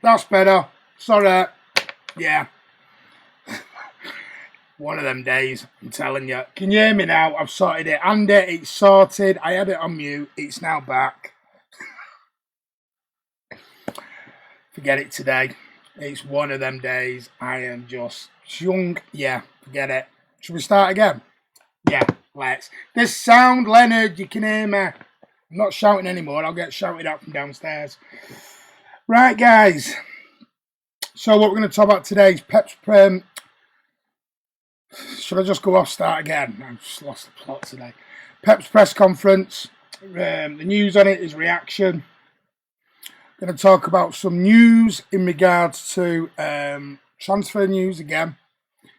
That's better. Sorry. Yeah. One of them days, I'm telling you. Can you hear me now? I've sorted it. Andy, it's sorted. I had it on mute. It's now back. Forget it today. It's one of them days. I am just young. Yeah, forget it. Should we start again? Yeah, let's. This sound, Leonard, you can hear me. I'm not shouting anymore. I'll get shouted at from downstairs. Right, guys. So what we're going to talk about today is Pep's should I just go off start again? I've just lost the plot today. Pep's press conference. The news on it is reaction. I'm going to talk about some news in regards to transfer news again.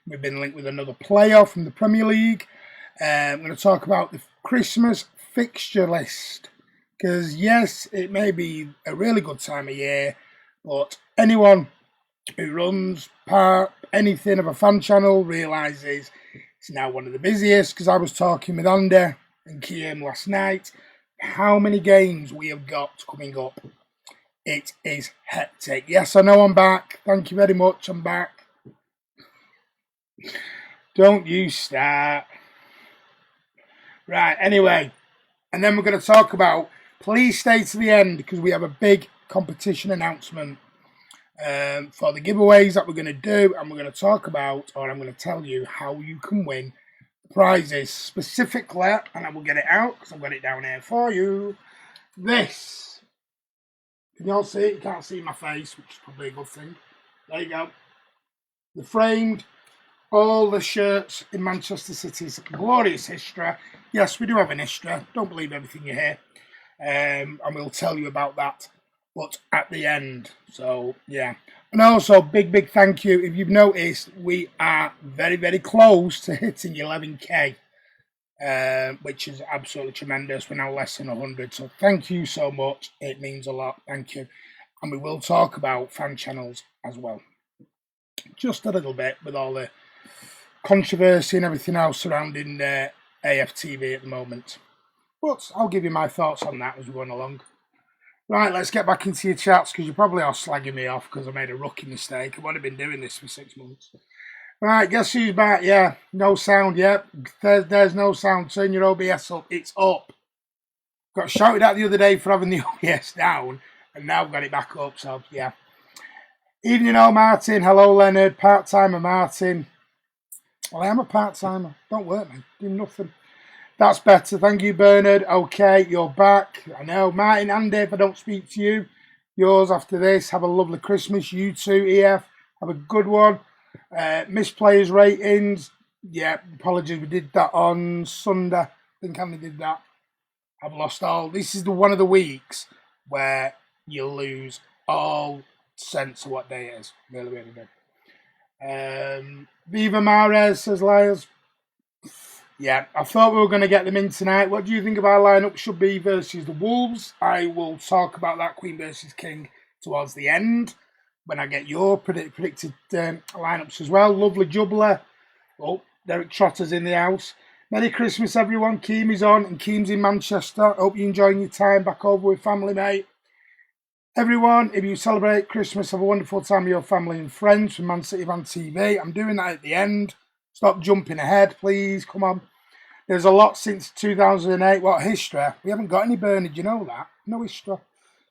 We've been linked with another player from the Premier League. I'm going to talk about the Christmas fixture list. Because yes, it may be a really good time of year, but anyone who runs anything of a fan channel realises it's now one of the busiest, because I was talking with Andy and Kiam last night how many games we have got coming up. It is hectic. Yes, I know I'm back. Thank you very much. I'm back. Don't you start. Right, anyway. And then we're going to talk about, please stay to the end, because we have a big competition announcement for the giveaways that we're going to do, and we're going to talk about, or I'm going to tell you how you can win the prizes specifically, and I will get it out because I've got it down here for you. This, can you all see it? You can't see my face, which is probably a good thing. There you go. The framed, all the shirts in Manchester City's glorious history. Yes, we do have an history. Don't believe everything you hear, and we'll tell you about that. But at the end, so yeah. And also, big thank you. If you've noticed, we are very, very close to hitting 11k, which is absolutely tremendous. We're now less than 100, so thank you so much. It means a lot. Thank you. And we will talk about fan channels as well. Just a little bit with all the controversy and everything else surrounding AFTV at the moment. But I'll give you my thoughts on that as we go along. Right, let's get back into your chats, because you probably are slagging me off because I made a rookie mistake. I've only been doing this for 6 months. Right, guess who's back? Yeah, no sound yet. There's no sound. Turn your OBS up. It's up. Got shouted at the other day for having the OBS down, and now I've got it back up, so yeah. Evening all, Martin. Hello, Leonard. Part-timer Martin. Well, I am a part-timer. Don't work, man. Do nothing. That's better. Thank you, Bernard. Okay, you're back. I know. Martin, Andy, if I don't speak to you, yours after this. Have a lovely Christmas. You too, EF. Have a good one. Missed players ratings. Yeah, apologies. We did that on Sunday. I think Andy did that. I've lost all. This is one of the weeks where you lose all sense of what day it is. Really, really good. Viva Mares, says Lyles. Yeah, I thought we were going to get them in tonight. What do you think of our lineup should be versus the Wolves? I will talk about that Queen versus King towards the end when I get your predicted lineups as well. Lovely jubbler. Oh, Derek Trotter's in the house. Merry Christmas, everyone. Kiam is on, and Kiam's in Manchester. Hope you're enjoying your time back over with family, mate. Everyone, if you celebrate Christmas, have a wonderful time with your family and friends from Man City Van TV. I'm doing that at the end. Stop jumping ahead, please. Come on. There's a lot since 2008. What history? We haven't got any, Bernard. You know that? No history.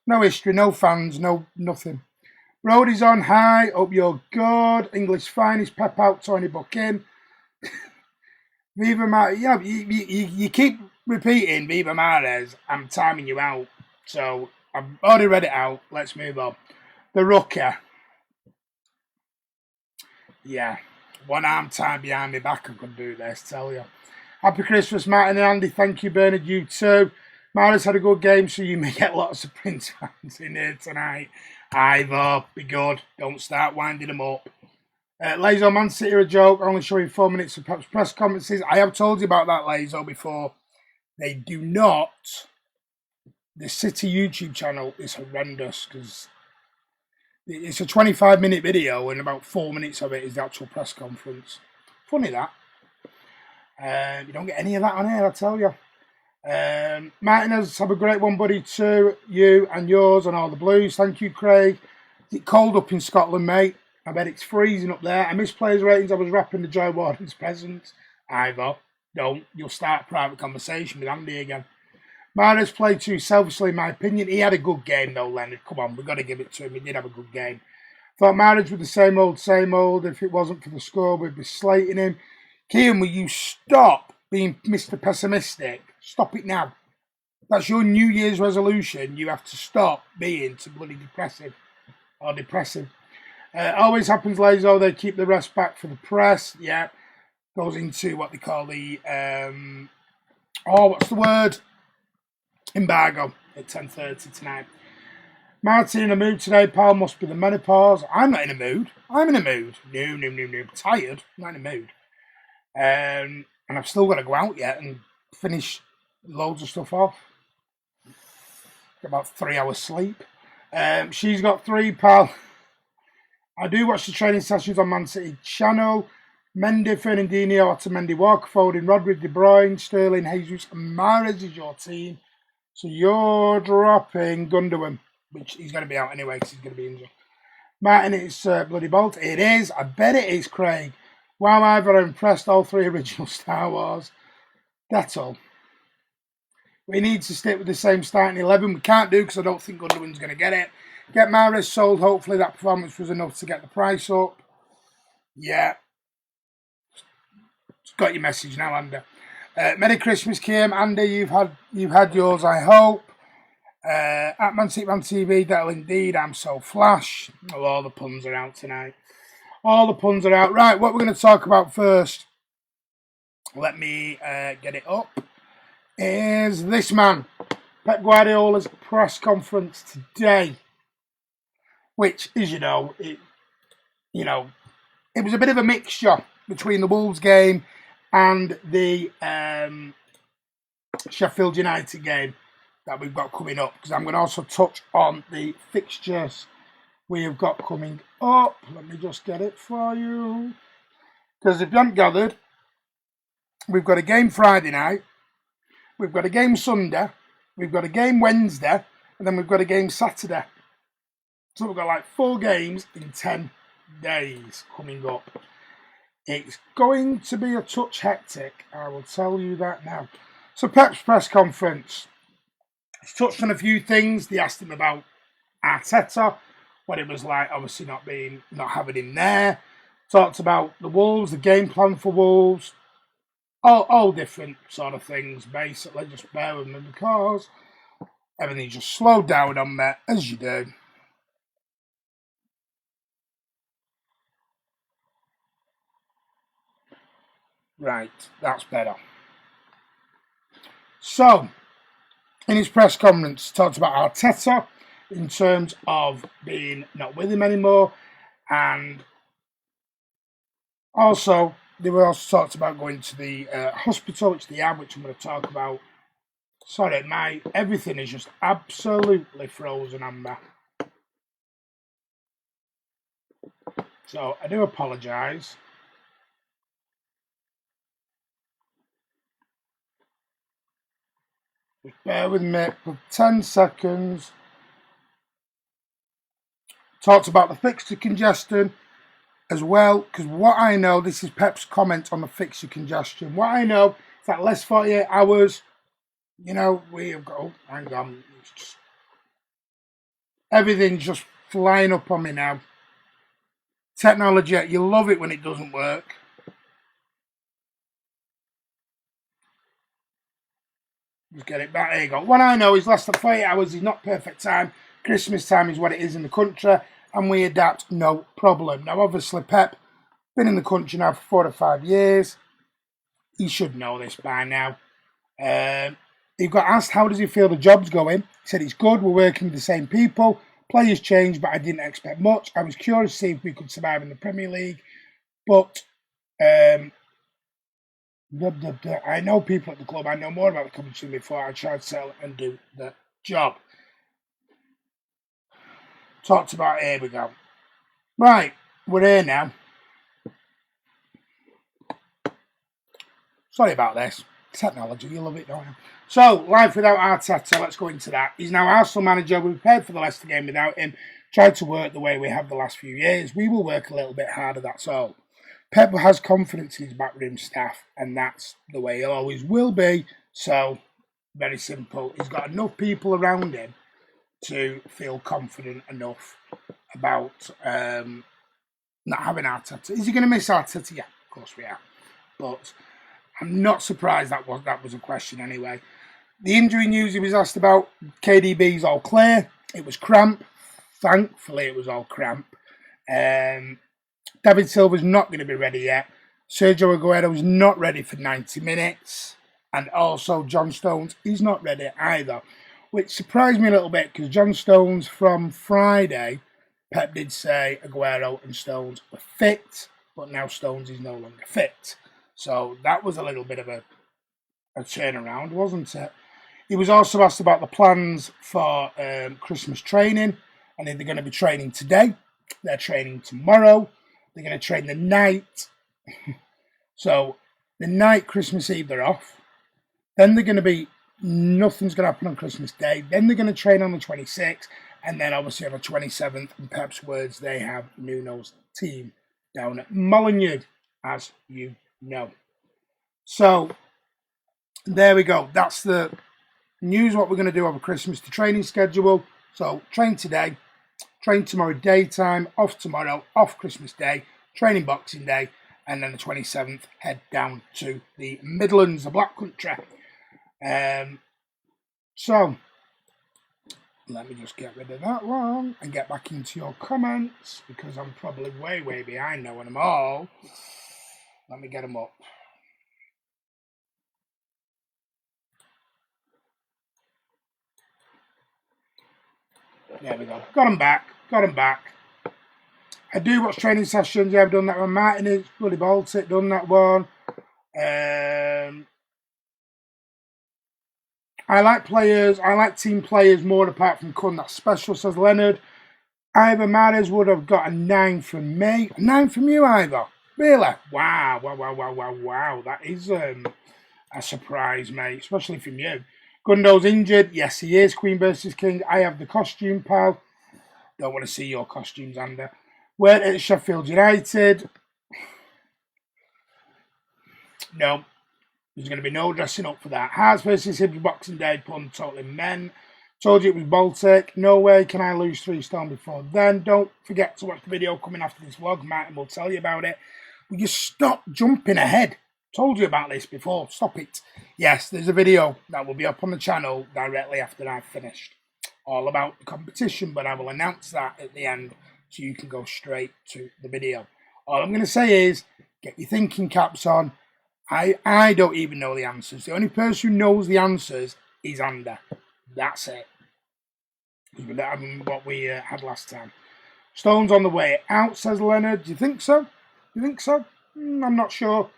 No history, no fans, no nothing. Brody's on. Hi. Hope you're good. English finest. Pep out. Tony Buck in. Viva Mares. Yeah, you keep repeating Viva Mares. I'm timing you out. So I've already read it out. Let's move on. The rookie. Yeah. One arm tied behind my back. I could do this, tell you. Happy Christmas, Martin and Andy. Thank you, Bernard. You too. Maris had a good game, so you may get lots of Prince fans in here tonight. Ivor, be good. Don't start winding them up. Lazo, Man City are a joke. Only showing 4 minutes of perhaps press conferences. I have told you about that, Lazo, before. They do not. The City YouTube channel is horrendous because it's a 25-minute video and about 4 minutes of it is the actual press conference. Funny that. You don't get any of that on here, I tell you. Martinez, have a great one, buddy, too. You and yours and all the Blues. Thank you, Craig. Is it cold up in Scotland, mate? I bet it's freezing up there. I missed players' ratings. I was wrapping the Joy Warden's presents. Ivor, don't. You'll start a private conversation with Andy again. Mahrez played too selfishly, in my opinion. He had a good game, though, Leonard. Come on, we've got to give it to him. He did have a good game. Thought Mahrez was the same old, same old. If it wasn't for the score, we'd be slating him. Kiam, will you stop being Mr. Pessimistic? Stop it now. That's your New Year's resolution. You have to stop being too bloody depressive or depressive. Always happens, Lazo. They keep the rest back for the press. Yeah. Goes into what they call the, what's the word? Embargo at 10:30 tonight. Martin in a mood today, pal. Must be the menopause. I'm not in a mood. I'm in a mood. No. I'm tired. I'm not in a mood. And I've still got to go out yet and finish loads of stuff off. Got about 3 hours sleep. She's got 3, pal. I do watch the training sessions on Man City channel. Mendy, Fernandinho, Otamendi, Walker, Foden, Rodri, De Bruyne, Sterling, Jesus, and Mahrez is your team. So you're dropping Gundogan, which he's going to be out anyway because he's going to be injured. Martin, it's bloody bolt. It is. I bet it is, Craig. Wow, I've impressed all 3 original Star Wars. That's all. We need to stick with the same starting 11. We can't do because I don't think Gundogan's going to get it. Get Mahrez sold. Hopefully that performance was enough to get the price up. Yeah. Got your message now, Andy. Merry Christmas, Kiam. Andy, you've had yours, I hope. At Man City Man TV, that'll indeed. I'm so flash. Oh, all the puns are out tonight. All the puns are out. Right, what we're going to talk about first, let me get it up, is this man. Pep Guardiola's press conference today, which, as it was a bit of a mixture between the Wolves game and the Sheffield United game that we've got coming up, because I'm going to also touch on the fixtures we have got coming up. Let me just get it for you, because if you haven't gathered, we've got a game Friday night, we've got a game Sunday, we've got a game Wednesday, and then we've got a game Saturday. So we've got like 4 games in 10 days coming up. It's going to be a touch hectic, I will tell you that now. So Pep's press conference. He's touched on a few things. They asked him about Arteta, what it was like, obviously not having him there. Talked about the Wolves, the game plan for Wolves, all different sort of things, basically. Just bear with me because everything just slowed down on me, as you do. Right, that's better. So, in his press conference, talked about Arteta in terms of being not with him anymore, and also they were also talked about going to the hospital, which they have, which I'm going to talk about. Sorry, everything is just absolutely frozen on me. So I do apologise. Just bear with me for 10 seconds. Talked about the fixture congestion as well, because what I know, this is Pep's comment on the fixture congestion. What I know is that less 48 hours, we have got, hang on, everything's just flying up on me now. Technology, you love it when it doesn't work. Just get it back. There you go. What I know is less than 48 hours is not perfect time. Christmas time is what it is in the country, and we adapt, no problem. Now, obviously, Pep, been in the country now for 4 to 5 years. He should know this by now. He got asked, how does he feel the job's going? He said, it's good, we're working with the same people. Players changed, but I didn't expect much. I was curious to see if we could survive in the Premier League. But I know people at the club. I know more about the competition before I try to sell and do the job. Talked about, here we go. Right, we're here now. Sorry about this. Technology, you love it, don't you? So, life without Arteta, let's go into that. He's now Arsenal manager. We prepared for the Leicester game without him. Try to work the way we have the last few years. We will work a little bit harder, that's all. Pep has confidence in his backroom staff, and that's the way he always will be. So, very simple. He's got enough people around him to feel confident enough about not having Arteta. Is he going to miss Arteta? Yeah, of course we are. But I'm not surprised that was a question anyway. The injury news he was asked about, KDB's all clear. It was cramp. Thankfully, it was all cramp. David Silva's not going to be ready yet. Sergio Aguero's not ready for 90 minutes. And also John Stones, he's not ready either. Which surprised me a little bit because John Stones from Friday, Pep did say Aguero and Stones were fit, but now Stones is no longer fit. So that was a little bit of a turnaround, wasn't it? He was also asked about the plans for Christmas training, and they're going to be training today. They're training tomorrow. They're going to train the night. So the night, Christmas Eve, they're off. Then they're going to be, nothing's going to happen on Christmas Day. Then they're going to train on the 26th. And then obviously on the 27th, in Pep's words, they have Nuno's team down at Molineux, as you know. So there we go. That's the news, what we're going to do over Christmas, the training schedule. So train today, train tomorrow daytime, off tomorrow, off Christmas Day, training Boxing Day, and then the 27th, head down to the Midlands, the Black Country. So let me just get rid of that one and get back into your comments because I'm probably way, way behind knowing them all. Let me get them up. There we go. Got them back. I do watch training sessions. Yeah, I've done that one. Martinez, bloody Baltic, done that one. I like players. I like team players more apart from Kun. That's special, says Leonard. Ivor Mahrez would have got a 9 from me. A 9 from you, Ivor? Really? Wow. That is a surprise, mate, especially from you. Gundo's injured. Yes, he is. Queen versus King. I have the costume, pal. Don't want to see your costumes, Ander. We're at Sheffield United. No. There's going to be no dressing up for that. Hearts versus Hibs Boxing Day, pun totally men. Told you it was Baltic. No way can I lose 3 stone before then. Don't forget to watch the video coming after this vlog. Martin will tell you about it. Will you stop jumping ahead? Told you about this before. Stop it. Yes, there's a video that will be up on the channel directly after I've finished. All about the competition, but I will announce that at the end so you can go straight to the video. All I'm going to say is, get your thinking caps on. I don't even know the answers. The only person who knows the answers is Ander. That's it. What we had last time. Stone's on the way out, says Leonard. Do you think so? I'm not sure.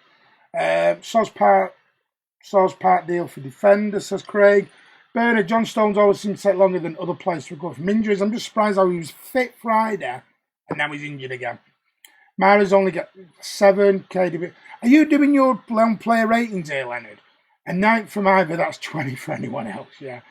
Soz Park deal for defender, says Craig. Bernard, John Stones always seems to take longer than other players to recover from injuries. I'm just surprised how he was fit Friday and now he's injured again. Mahrez only got 7. KDB. Are you doing your player ratings here, Leonard? A 9 from Ivor, that's 20 for anyone else, yeah.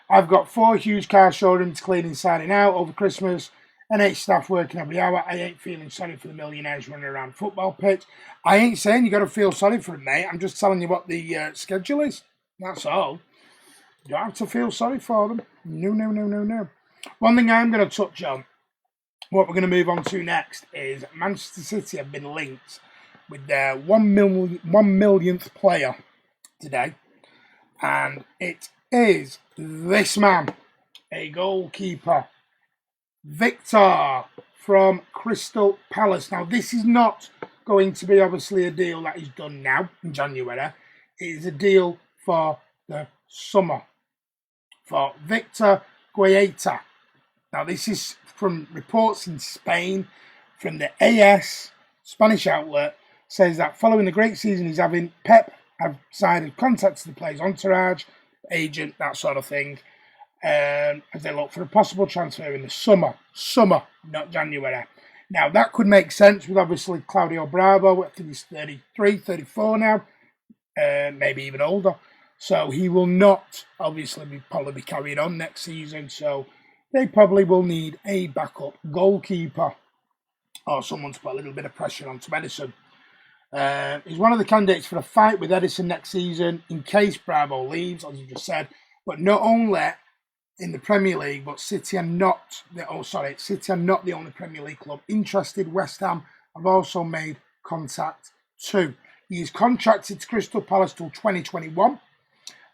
I've got 4 huge car showrooms cleaning, signing out over Christmas, and 8 staff working every hour. I ain't feeling sorry for the millionaires running around football pitch. I ain't saying you got to feel sorry for them, mate. I'm just telling you what the schedule is. That's all. You don't have to feel sorry for them. No. One thing I'm going to touch on, what we're going to move on to next, is Manchester City have been linked with their 1 millionth player today. And it is this man, a goalkeeper, Victor from Crystal Palace. Now, this is not going to be obviously a deal that is done now in January. It is a deal for the summer for Victor Guaita. Now, this is from reports in Spain from the AS Spanish outlet, says that following the great season he's having, Pep have decided contacts the player's entourage, agent, that sort of thing, as they look for a possible transfer in the summer, not January. Now, that could make sense with obviously Claudio Bravo. I think he's 33, 34 now, maybe even older. So he will not obviously probably be carrying on next season. So they probably will need a backup goalkeeper or someone to put a little bit of pressure onto Edison. He's one of the candidates for a fight with Edison next season in case Bravo leaves, as you just said. But not only in the Premier League, but City are not the only Premier League club interested. West Ham have also made contact too. He is contracted to Crystal Palace till 2021,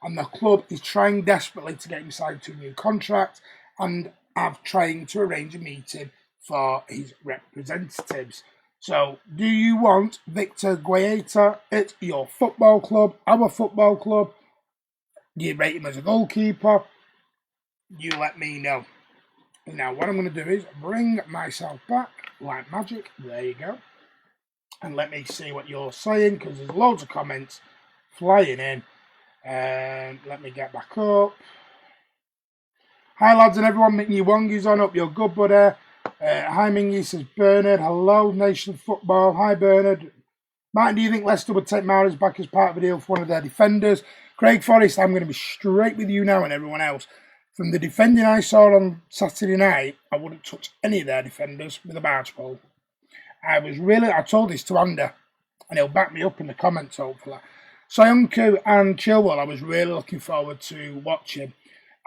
and the club is trying desperately to get him signed to a new contract and are trying to arrange a meeting for his representatives. So, do you want Victor Guaita at your football club, our football club? Do you rate him as a goalkeeper? You let me know. Now, what I'm going to do is bring myself back like magic. There you go. And let me see what you're saying, because there's loads of comments flying in. Let me get back up. Hi, lads and everyone. Mick Wongi's on. Up, you're good, buddy. Hi, Mingy, says Bernard. Hello, Nation of Football. Hi, Bernard. Martin, do you think Leicester would take Mahrez back as part of a deal for one of their defenders? Craig Forrest, I'm going to be straight with you now and everyone else. From the defending I saw on Saturday night, I wouldn't touch any of their defenders with a barge pole. I told this to Ander, and he'll back me up in the comments, hopefully. Soyuncu and Chilwell, I was really looking forward to watching.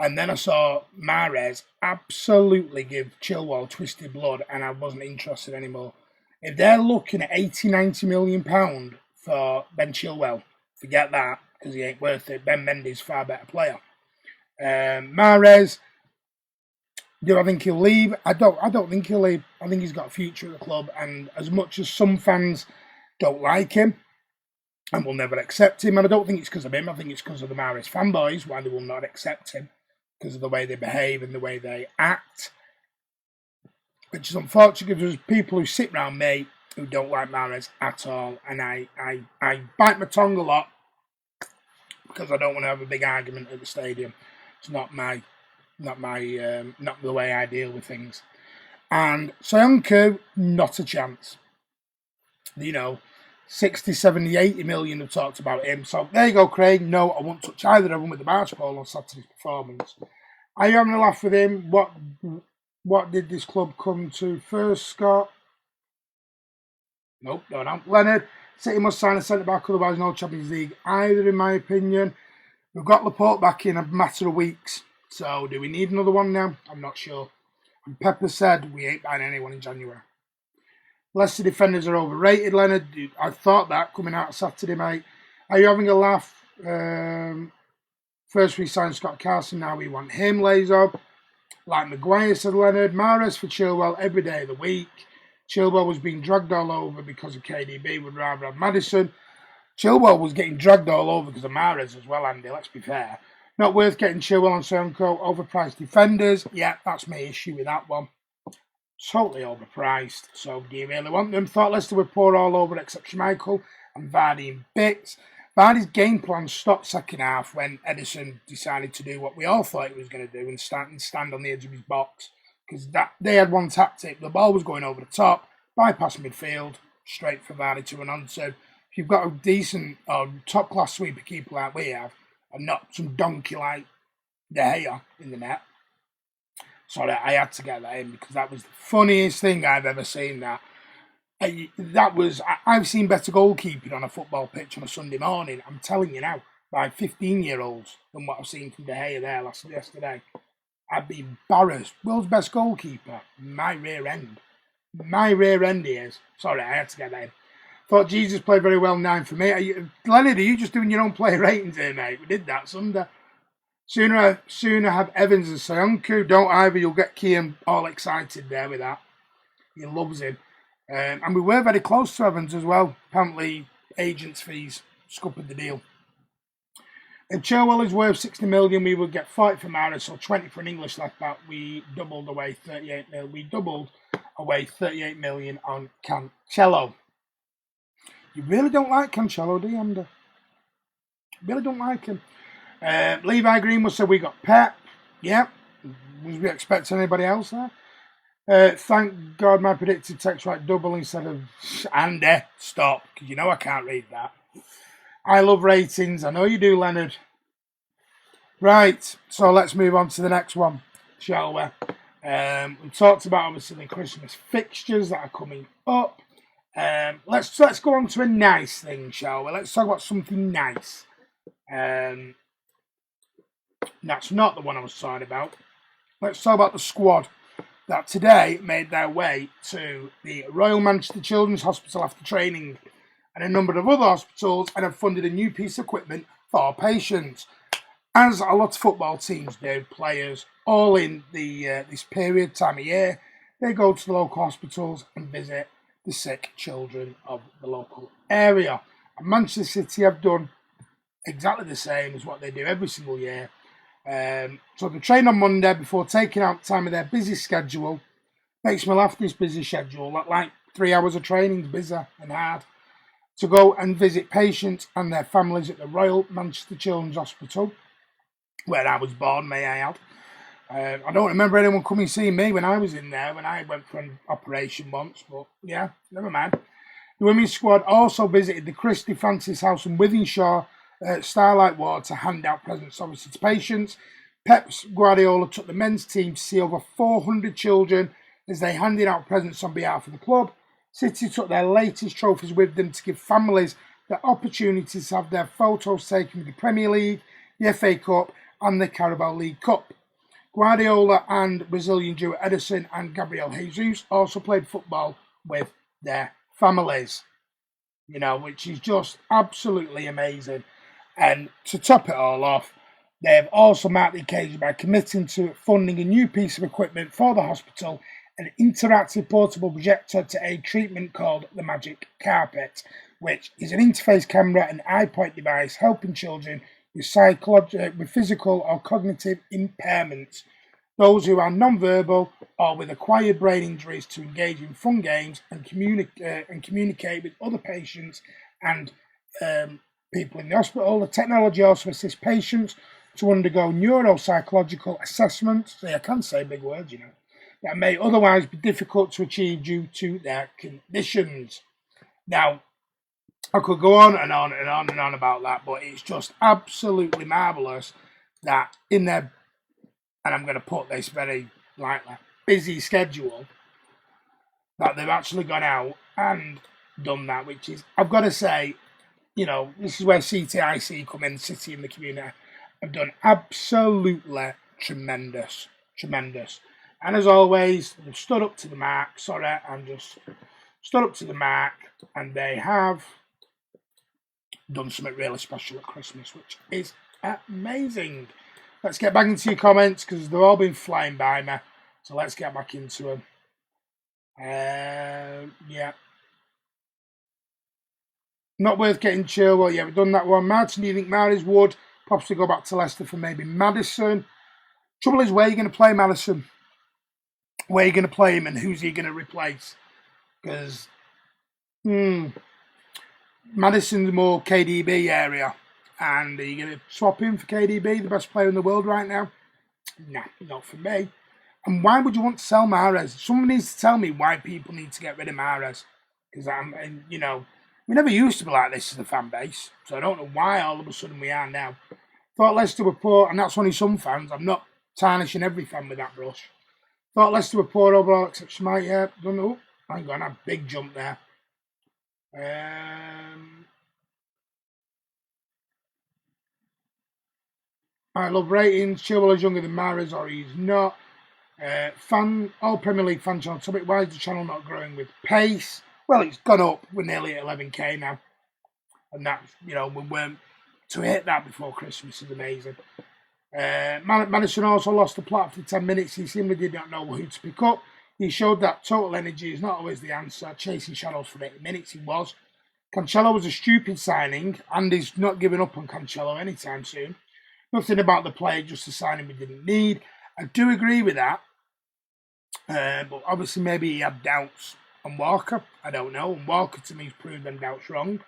And then I saw Mahrez absolutely give Chilwell twisted blood, and I wasn't interested anymore. If they're looking at 80, 90 million pounds for Ben Chilwell, forget that, because he ain't worth it. Ben Mendy's far better player. Mahrez, do I think he'll leave? I don't think he'll leave. I think he's got a future at the club, and as much as some fans don't like him and will never accept him, and I don't think it's because of him, I think it's because of the Mahrez fanboys, why they will not accept him, because of the way they behave and the way they act, which is unfortunate because there's people who sit around me who don't like Mahrez at all, and I bite my tongue a lot because I don't want to have a big argument at the stadium. It's not the way I deal with things. And Soyuncu, not a chance. 60, 70, 80 million have talked about him. So there you go, Craig. No, I won't touch either of them with the march ball on Saturday's performance. Are you having a laugh with him? What did this club come to first, Scott? Nope, no. Leonard, City must sign a centre-back, otherwise no Champions League either, in my opinion. We've got Laporte back in a matter of weeks. So do we need another one now? I'm not sure. And Pepper said we ain't buying anyone in January. Leicester defenders are overrated, Leonard. I thought that coming out of Saturday, mate. Are you having a laugh? First we signed Scott Carson, now we want him, Lazo. Like Maguire, said Leonard. Mahrez for Chilwell every day of the week. Chilwell was being dragged all over because of KDB, would rather have Maddison. Chilwell was getting dragged all over because of Mahrez as well, Andy, let's be fair. Not worth getting Chilwell and Soyuncu, overpriced defenders. Yeah, that's my issue with that one. Totally overpriced. So do you really want them? Thought Leicester would pour all over except Schmeichel and Vardy in bits. Vardy's game plan stopped second half when Edison decided to do what we all thought he was going to do and stand on the edge of his box. Because they had one tactic. The ball was going over the top, bypass midfield, straight for Vardy to run onto. If you've got a decent or top-class sweeper keeper like we have, and not some donkey like De Gea in the net, sorry, I had to get that in because that was the funniest thing I've ever seen. I've seen better goalkeeping on a football pitch on a Sunday morning, I'm telling you now, by 15-year-olds than what I've seen from De Gea there yesterday. I'd be embarrassed. World's best goalkeeper, my rear end. My rear end he is. Sorry, I had to get that in. Thought Jesus played very well, 9 for me. Leonard, are you just doing your own player ratings here, mate? We did that Sunday. Sooner have Evans and Soyuncu. Don't either. You'll get Kiam all excited there with that. He loves him. And we were very close to Evans as well. Apparently, agents' fees scuppered the deal. If Chilwell is worth 60 million, we would get 40 for Mahrez, so 20 for an English left back. We doubled away 38 million. We doubled away 38 million on Cancelo. You really don't like Cancelo, do you, Ander? Really don't like him. Levi Greenwood said we got Pep. Yeah. Was we expecting anybody else there? Thank God my predicted text right double instead of Andy. Stop, because you know I can't read that. I love ratings. I know you do, Leonard. Right, so let's move on to the next one, shall we? We talked about obviously the Christmas fixtures that are coming up. Let's go on to a nice thing, shall we? Let's talk about something nice. That's not the one I was talking about. Let's talk about the squad that today made their way to the Royal Manchester Children's Hospital after training and a number of other hospitals and have funded a new piece of equipment for patients. As a lot of football teams do, players, all in this period, time of year, they go to the local hospitals and visit the sick children of the local area. And Manchester City have done exactly the same as what they do every single year. So they train on Monday before taking out time of their busy schedule. Makes me laugh, this busy schedule. Like 3 hours of training is busy and hard. To go and visit patients and their families at the Royal Manchester Children's Hospital, where I was born, may I add. I don't remember anyone coming to see me when I was in there, when I went for an operation once, but yeah, never mind. The women's squad also visited the Christie Francis House in Wythenshawe, Starlight Ward, to hand out presents obviously to patients. Pep Guardiola took the men's team to see over 400 children as they handed out presents on behalf of the club. City took their latest trophies with them to give families the opportunity to have their photos taken with the Premier League, the FA Cup and the Carabao League Cup. Guardiola and Brazilian duo Edison and Gabriel Jesus also played football with their families, which is just absolutely amazing. And to top it all off, they have also marked the occasion by committing to funding a new piece of equipment for the hospital, an interactive portable projector to aid treatment called the Magic Carpet, which is an interface camera and eye-point device helping children with physical or cognitive impairments, those who are non-verbal or with acquired brain injuries, to engage in fun games and communicate with other patients and people in the hospital. The technology also assists patients to undergo neuropsychological assessments, I can't say big words, that may otherwise be difficult to achieve due to their conditions. Now, I could go on and on and on and on about that, but it's just absolutely marvellous that in their, and I'm going to put this very lightly, busy schedule, that they've actually gone out and done that, which is, I've got to say, this is where CTIC come in, City in the community, have done absolutely tremendous. And as always, they've stood up to the mark. Stood up to the mark, and they have done something really special at Christmas, which is amazing. Let's get back into your comments because they've all been flying by me. So let's get back into them. Yeah. Not worth getting chill. Well, yeah, we've done that one. Martin, do you think Mahrez would possibly go back to Leicester for maybe Maddison? Trouble is, where are you going to play Maddison? Where are you going to play him and who's he going to replace? Because Maddison's more KDB area. And are you going to swap him for KDB, the best player in the world right now? Nah, not for me. And why would you want to sell Mahrez? Someone needs to tell me why people need to get rid of Mahrez. Because we never used to be like this as a fan base. So I don't know why all of a sudden we are now. Thought Leicester were poor, and that's only some fans. I'm not tarnishing every fan with that brush. Thought Leicester were poor overall, except Schmeichel. Yeah, don't know. Hang on, a big jump there. I love ratings. Chilwell is younger than Mahrez, or he's not. All Premier League fan channel topic. Why is the channel not growing with pace? Well, it's gone up. We're nearly at 11k now, and that's we weren't to hit that before Christmas is amazing. Maddison also lost the plot after 10 minutes. He simply did not know who to pick up. He showed that total energy is not always the answer. Chasing shadows for 80 minutes, he was. Cancelo was a stupid signing, and he's not giving up on Cancelo anytime soon. Nothing about the player, just a signing we didn't need. I do agree with that, but obviously maybe he had doubts on Walker. I don't know. And Walker, to me, has proved them doubts wrong.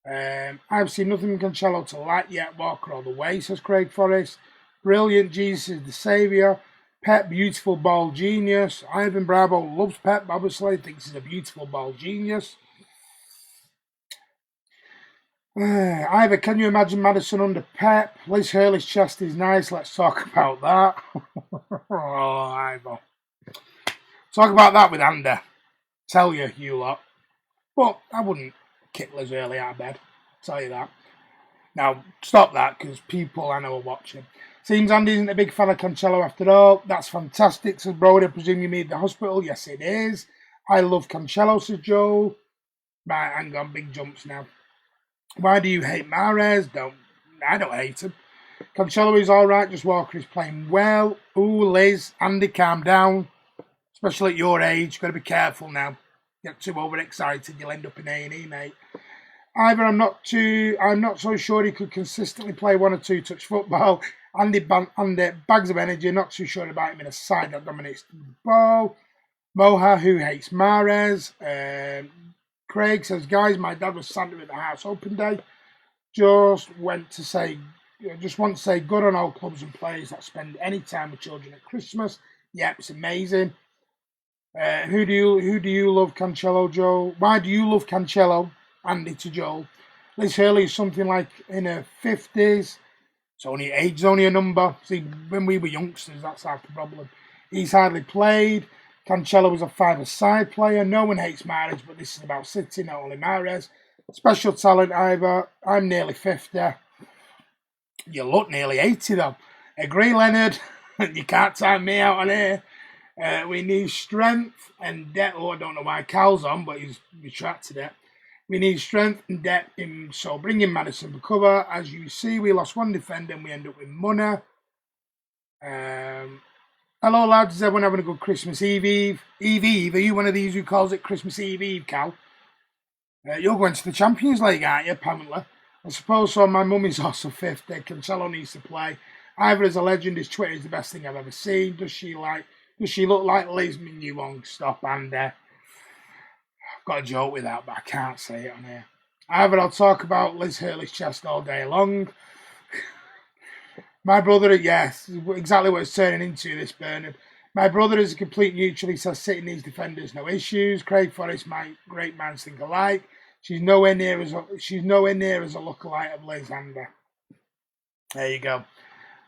I've seen nothing in Cancelo to like yet. Walker all the way, says Craig Forrest. Brilliant, Jesus is the saviour. Pep, beautiful ball genius. Ivan Bravo loves Pep, obviously. Thinks he's a beautiful ball genius. Ivor, can you imagine Maddison under Pep? Liz Hurley's chest is nice. Let's talk about that. Oh, Ivor. Talk about that with Andy. Tell you lot. But I wouldn't kick Liz early out of bed. Tell you that. Now, stop that, because people I know are watching. Seems Andy isn't a big fan of Cancelo after all. That's fantastic, says Brody. I presume you mean the hospital? Yes, it is. I love Cancelo, says Joel. Right, hang on, big jumps now. Why do you hate Mahrez? I don't hate him. Cancelo is alright, just Walker is playing well. Ooh, Liz, Andy, calm down. Especially at your age, got to be careful now. Get too overexcited, you'll end up in A&E, mate. Either I'm not so sure he could consistently play 1 or 2 touch football. Andy bags of energy, not too sure about him in a side that dominates the ball. Moha, who hates Mahrez. Craig says, guys, my dad was Santa at the house open day. Just want to say good on all clubs and players that spend any time with children at Christmas. Yep, it's amazing. Who do you love, Cancelo, Joel? Why do you love Cancelo? Andy to Joel. Liz Hurley is something like in her 50s. Age is only a number. See, when we were youngsters, that's half the problem. He's hardly played. Cancelo is a 5-a-side player. No one hates Mahrez, but this is about City, not only Mahrez. Special talent, Ivor. I'm nearly 50. You look nearly 80, though. Agree, Leonard. You can't time me out on here. We need strength and depth. Oh, I don't know why Cal's on, but he's retracted it. We need strength and depth, so bring in Madison for cover. As you see, we lost 1 defender and we end up with Munna. Hello, lads. Is everyone having a good Christmas Eve? Eve, are you one of these who calls it Christmas Eve, Cal? You're going to the Champions League, aren't you, apparently? I suppose so. My mum is also 50. Cancelo needs to play. Ivor is a legend. His Twitter is the best thing I've ever seen. Does she look like Liz Minuong? Stop, Andy. I've got a joke with that, but I can't say it on here. Ivor, I'll talk about Liz Hurley's chest all day long. My brother, yes, exactly what it's turning into, this Bernard. My brother is a complete neutral. He says City needs defenders, no issues. Craig Forrest, my great minds think alike. She's nowhere near as a lookalike of Liz Andy. There you go.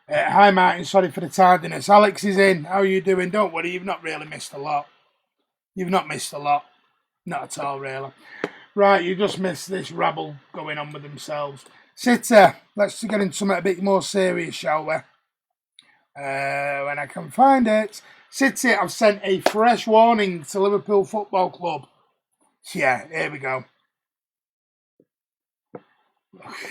Hi Martin, sorry for the tardiness. Alex is in. How are you doing? Don't worry, you've not really missed a lot. Not at all, really. Right, you just missed this rabble going on with themselves. City, let's get into something a bit more serious, shall we? When I can find it. City have sent a fresh warning to Liverpool Football Club. Yeah, here we go.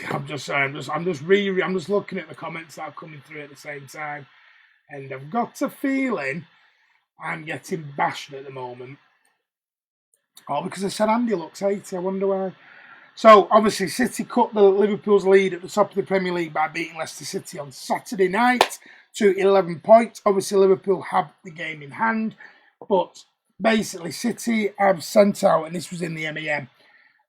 I'm just looking at the comments that are coming through at the same time, and I've got a feeling I'm getting bashed at the moment. Oh, because I said Andy looks 80. I wonder why. So obviously, City cut the Liverpool's lead at the top of the Premier League by beating Leicester City on Saturday night to 11 points. Obviously, Liverpool have the game in hand, but basically, City have sent out, and this was in the MEM.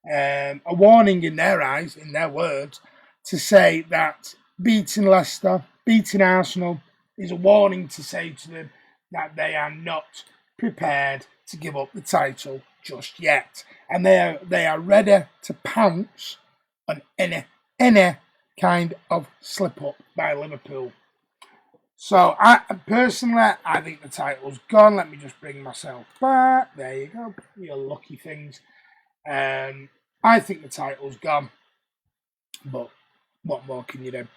A warning in their eyes, in their words, to say that beating Leicester, beating Arsenal is a warning to say to them that they are not prepared to give up the title just yet, and they are ready to pounce on any kind of slip up by Liverpool. So I think the title's gone. Let me just bring myself back. There you go. You lucky things. I think the title's gone, but what more can you do?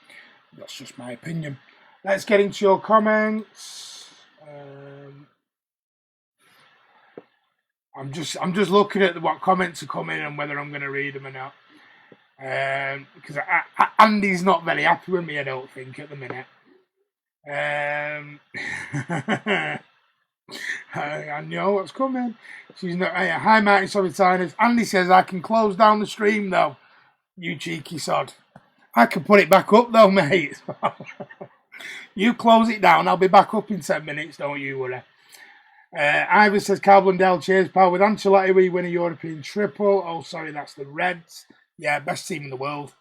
That's just my opinion. Let's get into your comments. I'm just looking at what comments are coming and whether I'm going to read them or not. Because Andy's not very happy with me, I don't think, at the minute. I know what's coming. She's not. Hi, Martin Sovitinus. Andy says I can close down the stream though. You cheeky sod. I can put it back up though, mate. You close it down. I'll be back up in 10 minutes. Don't you worry. Ivor says Carl Blundell. Cheers, pal. With Ancelotti, we win a European triple. Oh, sorry, that's the Reds. Yeah, best team in the world.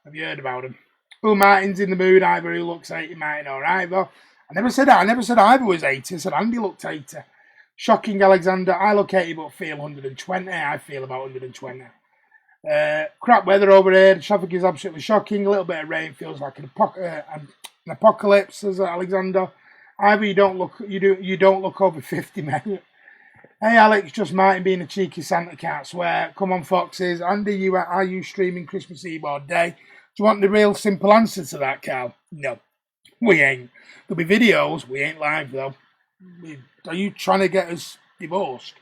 Have you heard about them? Oh, Martin's in the mood. Ivor, who looks 80, Martin or Ivor. I never said that. I never said Ivor was 80. I said Andy looked 80. Shocking, Alexander. I look 80 but feel 120. I feel about 120. Crap weather over here. The traffic is absolutely shocking. A little bit of rain feels like an apocalypse, says Alexander. Ivor, you don't look over 50, mate. Hey Alex, just Martin being a cheeky Santa, can't swear. Come on Foxes. Andy, are you streaming Christmas Eve or day? Do you want the real simple answer to that, Cal? No, we ain't. There'll be videos, we ain't live though. Are you trying to get us divorced?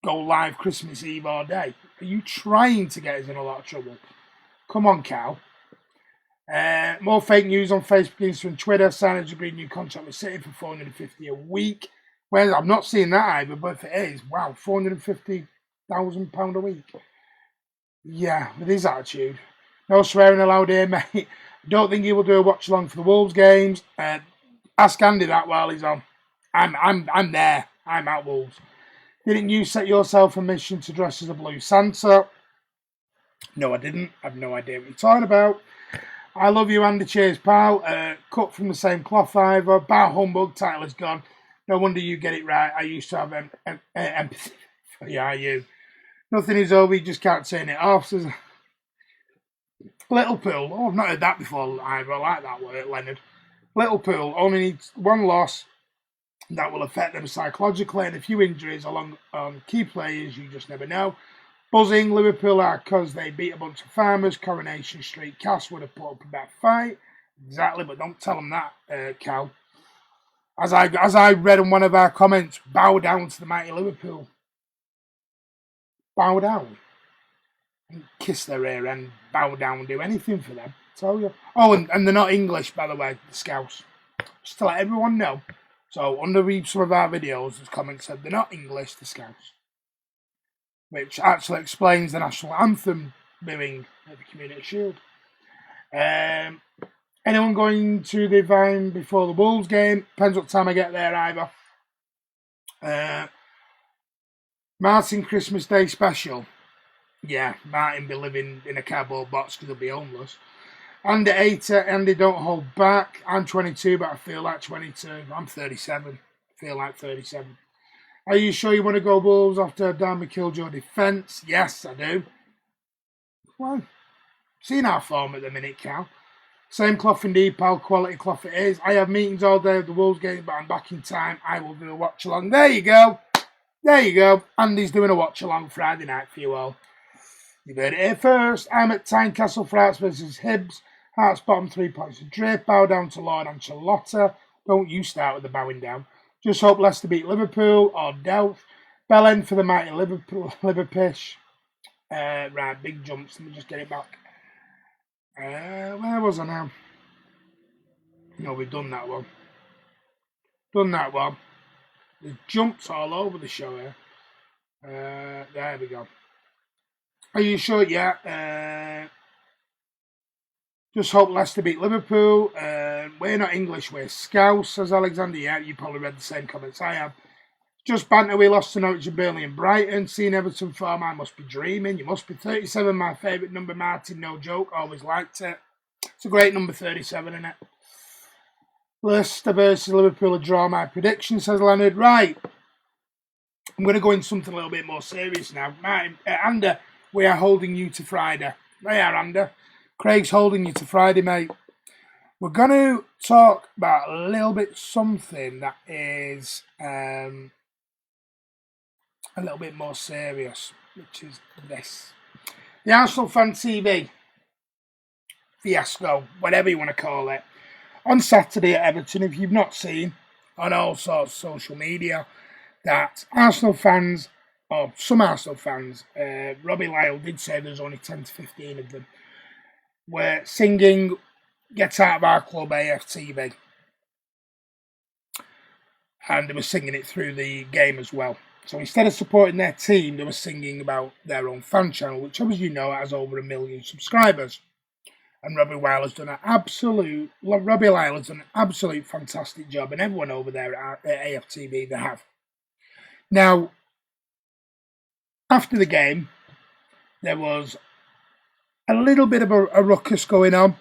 Go live Christmas Eve or day? Are you trying to get us in a lot of trouble? Come on, Cal. More fake news on Facebook, Instagram, and Twitter. Signage agreed new contract with City for $450 a week. Well, I'm not seeing that either, but if it is, wow, £450,000 a week. Yeah, with his attitude. No swearing allowed here, mate. I don't think he will do a watch along for the Wolves games. Ask Andy that while he's on. I'm there. I'm at Wolves. Didn't you set yourself a mission to dress as a blue Santa? No, I didn't. I've no idea what you're talking about. I love you, Andy. Cheers, pal. Cut from the same cloth, either. Bar humbug. Title is gone. No wonder you get it right. I used to have empathy for you. Nothing is over. You just can't turn it off. Says Liverpool. Oh, I've not heard that before either. I like that word, Leonard. Liverpool only needs one loss. That will affect them psychologically, and a few injuries along key players. You just never know. Buzzing, Liverpool are because they beat a bunch of farmers. Coronation Street Cass would have put up a better fight. Exactly, but don't tell them that, Cal. As I read in one of our comments, bow down to the mighty Liverpool. Bow down. And kiss their ear and bow down and do anything for them. I tell you. Oh, and they're not English, by the way, the Scouts. Just to let everyone know. So, under some of our videos, there's comments said they're not English, the Scouts. Which actually explains the national anthem booing at the Community Shield. Anyone going to the Vine before the Wolves game? Depends what time I get there, either. Martin Christmas Day special. Yeah, Martin be living in a cardboard box because he'll be homeless. Andy Ater, Andy don't hold back. I'm 22, but I feel like 22. I'm 37. Feel like 37. Are you sure you want to go Wolves after Dan killed your defence? Yes, I do. Well, seen our form at the minute, Cal. Same cloth indeed, pal. Quality cloth it is. I have meetings all day of the Wolves game, but I'm back in time. I will do a watch along. There you go. There you go. Andy's doing a watch along Friday night for you all. You've heard it here first. I'm at Tynecastle for Hearts versus Hibs. Hearts bottom 3 points of drip. Bow down to Lord Ancelotti. Don't you start with the bowing down. Just hope Leicester beat Liverpool or Delft. Bell end for the mighty Liverpish. Right, big jumps. Let me just get it back. Where was I now? No, we've done that one. There's jumps all over the show here. There we go. Are you sure? Yeah. Just hope Leicester beat Liverpool. We're not English, we're Scouse, says Alexander. Yeah, you probably read the same comments I have. Just banter, we lost to Norwich and Burnley and Brighton. Seeing Everton form, I must be dreaming. You must be 37, my favourite number, Martin, no joke. Always liked it. It's a great number 37, isn't it? Leicester versus Liverpool, a draw, my prediction, says Leonard. Right. I'm going to go into something a little bit more serious now. Martin, Andy, we are holding you to Friday. They are, Andy. Craig's holding you to Friday, mate. We're going to talk about a little bit something that is a little bit more serious, which is this. The Arsenal Fan TV fiasco, whatever you want to call it, on Saturday at Everton, if you've not seen, on all sorts of social media, that Arsenal fans, or some Arsenal fans, Robbie Lyle did say there's only 10 to 15 of them, were singing Get Out of Our Club AFTV. And they were singing it through the game as well. So instead of supporting their team, they were singing about their own fan channel, which, as you know, has over 1 million subscribers. And Robbie Lyle has done an absolute fantastic job, and everyone over there at AFTV, they have. Now, after the game, there was a little bit of a ruckus going on.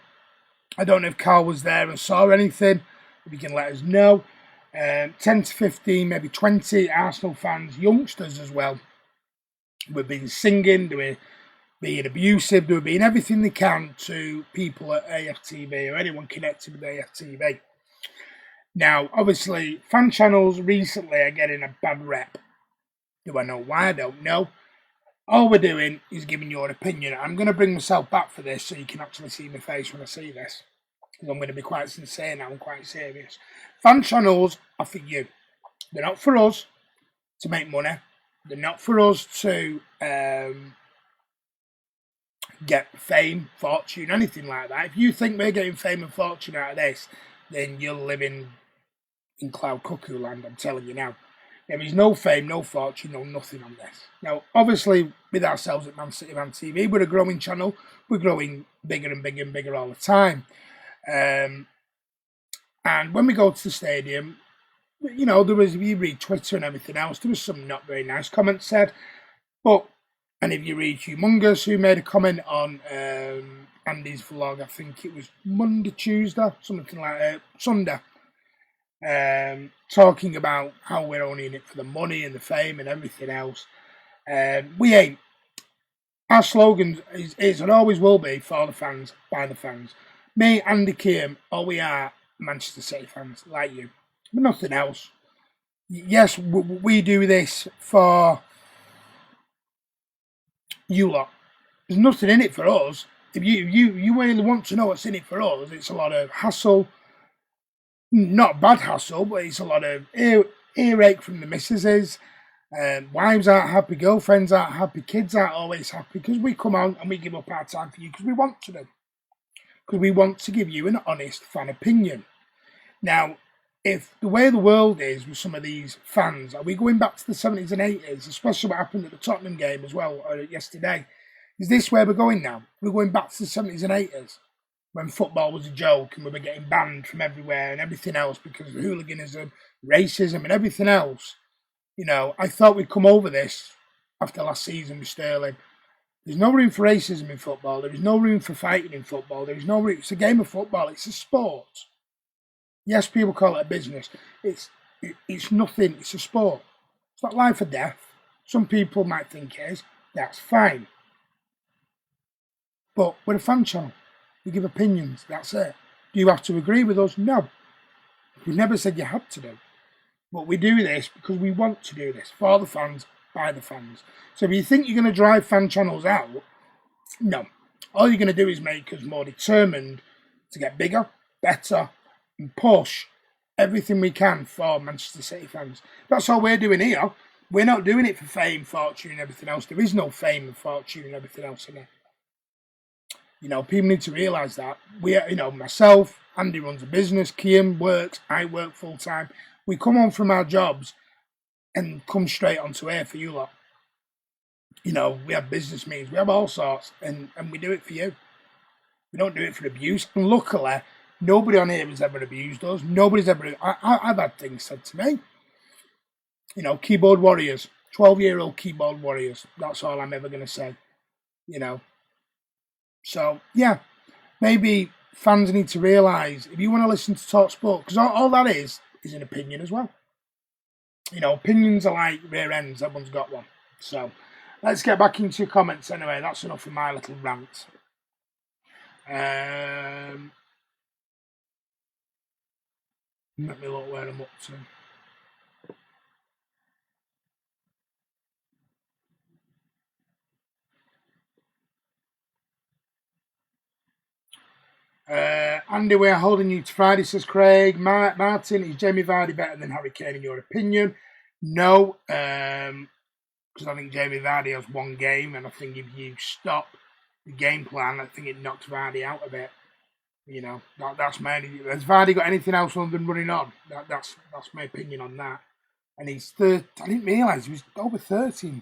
I don't know if Carl was there and saw anything. If you can let us know. 10 to 15, maybe 20 Arsenal fans, youngsters as well, were being singing, they were being abusive, they were being everything they can to people at AFTV or anyone connected with AFTV. Now, obviously, fan channels recently are getting a bad rep. Do I know why? I don't know. All we're doing is giving your opinion. I'm going to bring myself back for this so you can actually see my face when I see this. Because I'm going to be quite sincere now and quite serious. Fan channels are for you. They're not for us to make money. They're not for us to get fame, fortune, anything like that. If you think we're getting fame and fortune out of this, then you're living in cloud cuckoo land, I'm telling you now. There is no fame, no fortune, no nothing on this. Now, obviously, with ourselves at Man City Man TV, we're a growing channel. We're growing bigger and bigger and bigger all the time. And when we go to the stadium, you know, there was, if you read Twitter and everything else, there was some not very nice comments said. But, and if you read Humongous, who made a comment on Andy's vlog, I think it was Monday, Tuesday, something like that, Sunday, talking about how we're only in it for the money and the fame and everything else. We ain't. Our slogan is and always will be for the fans, by the fans. Me, Andy, Kiam, all we are Manchester City fans, like you. But nothing else. Yes, we do this for you lot. There's nothing in it for us. If you really want to know what's in it for us, it's a lot of hassle. Not bad hassle, but it's a lot of earache from the missuses. Wives aren't happy, girlfriends aren't happy, kids aren't always happy because we come on and we give up our time for you because we want to do. Because we want to give you an honest fan opinion. Now, if the way the world is with some of these fans, are we going back to the 70s and 80s, especially what happened at the Tottenham game as well yesterday? Is this where we're going now? We're going back to the 70s and 80s when football was a joke and we were getting banned from everywhere and everything else because of hooliganism, racism and everything else. You know, I thought we'd come over this after last season with Sterling. There's no room for racism in football. There is no room for fighting in football. There is no room. It's a game of football. It's a sport. Yes, people call it a business. It's nothing. It's a sport. It's not life or death. Some people might think it is. That's fine. But we're a fan channel. We give opinions. That's it. Do you have to agree with us? No. We never said you had to do. But we do this because we want to do this for the fans, by the fans. So if you think you're going to drive fan channels out, no. All you're going to do is make us more determined to get bigger, better, and push everything we can for Manchester City fans. That's all we're doing here. We're not doing it for fame, fortune, and everything else. There is no fame and fortune and everything else in it. You know, people need to realise that. Myself, Andy runs a business, Kiam works, I work full time. We come on from our jobs and come straight onto air for you lot. You know, we have business meetings, we have all sorts, and we do it for you. We don't do it for abuse. And luckily, nobody on here has ever abused us. Nobody's ever... I've had things said to me. You know, keyboard warriors. 12-year-old keyboard warriors. That's all I'm ever going to say. You know. So, yeah. Maybe fans need to realise, if you want to listen to Talk Sport, because all that is an opinion as well. You know, opinions are like rear ends. Everyone's got one. So, let's get back into your comments anyway. That's enough of my little rant. Let me look where I'm up to. Andy, we're holding you to Friday, says Craig. Martin, is Jamie Vardy better than Harry Kane in your opinion? No, because I think Jamie Vardy has one game, and I think if you stop the game plan, I think it knocks Vardy out of it. You know, that's my opinion. Has Vardy got anything else other than running on? That's my opinion on that. And he's I didn't realise he was over 30.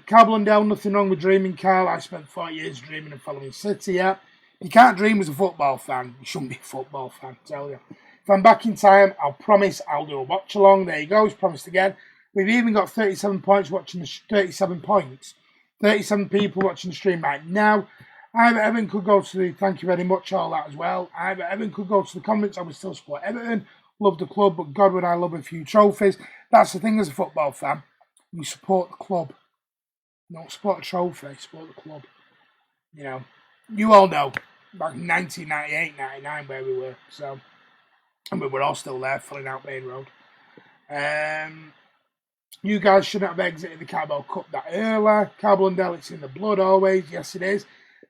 Carl Blundell, nothing wrong with dreaming, Carl. I spent 4 years dreaming and following City. Yeah, you can't dream as a football fan. You shouldn't be a football fan, I tell you. If I'm back in time, I'll promise I'll do a watch along. There you go. He's promised again. We've even got 37 points watching the 37 points. 37 people watching the stream right now. Evan could go to the thank you very much, all that as well. Evan could go to the comments. I would still support Everton. Love the club, but God, would I love a few trophies. That's the thing as a football fan. You support the club. You don't support a trophy, support the club. You know, you all know, back in 1998, 99, where we were. So, and we were all still there, filling out Main Road. You guys shouldn't have exited the Carabao Cup that early. Carabao and it's in the blood always. Yes, it is.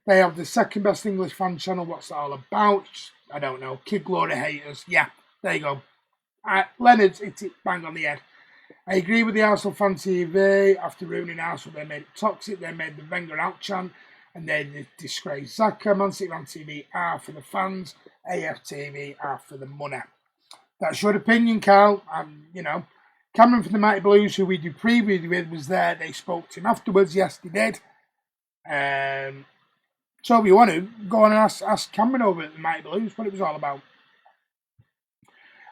They have the second best English fan channel. What's that all about? I don't know. Kid Glory haters. Yeah, there you go. Leonard's hit it bang on the head. I agree with the Arsenal fan TV. After ruining Arsenal, they made it toxic. They made the Wenger out chant, and they disgraced Zaka. Man City fan TV are for the fans. AFTV are for the money. That's your opinion, Carl. Cameron from the Mighty Blues, who we do preview with, was there. They spoke to him afterwards. Yes, they did. So if you want to, go on and ask Cameron over at the Mighty Blues what it was all about.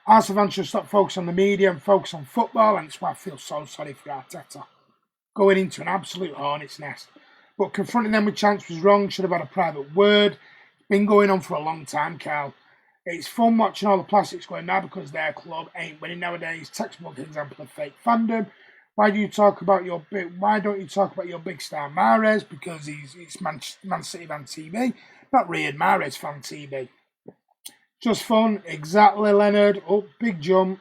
Arsenal fans should stop focusing on the media and focus on football, and that's why I feel so sorry for Arteta. Going into an absolute hornet's nest. But confronting them with chance was wrong, should have had a private word. It's been going on for a long time, Carl. It's fun watching all the plastics going mad because their club ain't winning nowadays. Textbook example of fake fandom. Why don't you talk about your big star Mahrez? Because he's Man City fan TV, not Riyad Mahrez fan TV. Just fun, exactly, Leonard. Oh, big jump.